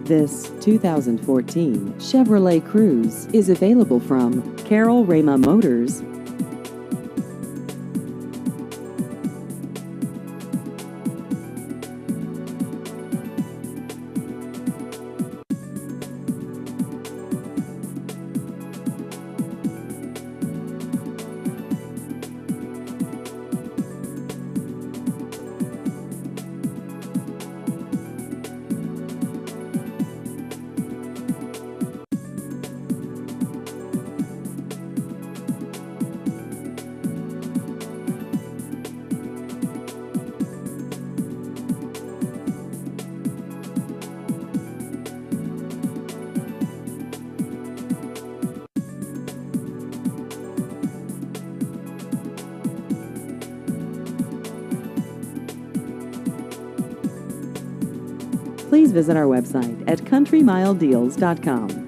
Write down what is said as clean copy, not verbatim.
This 2014 Chevrolet Cruze is available from Carol Rama Motors. Please visit our website at countrymiledeals.com.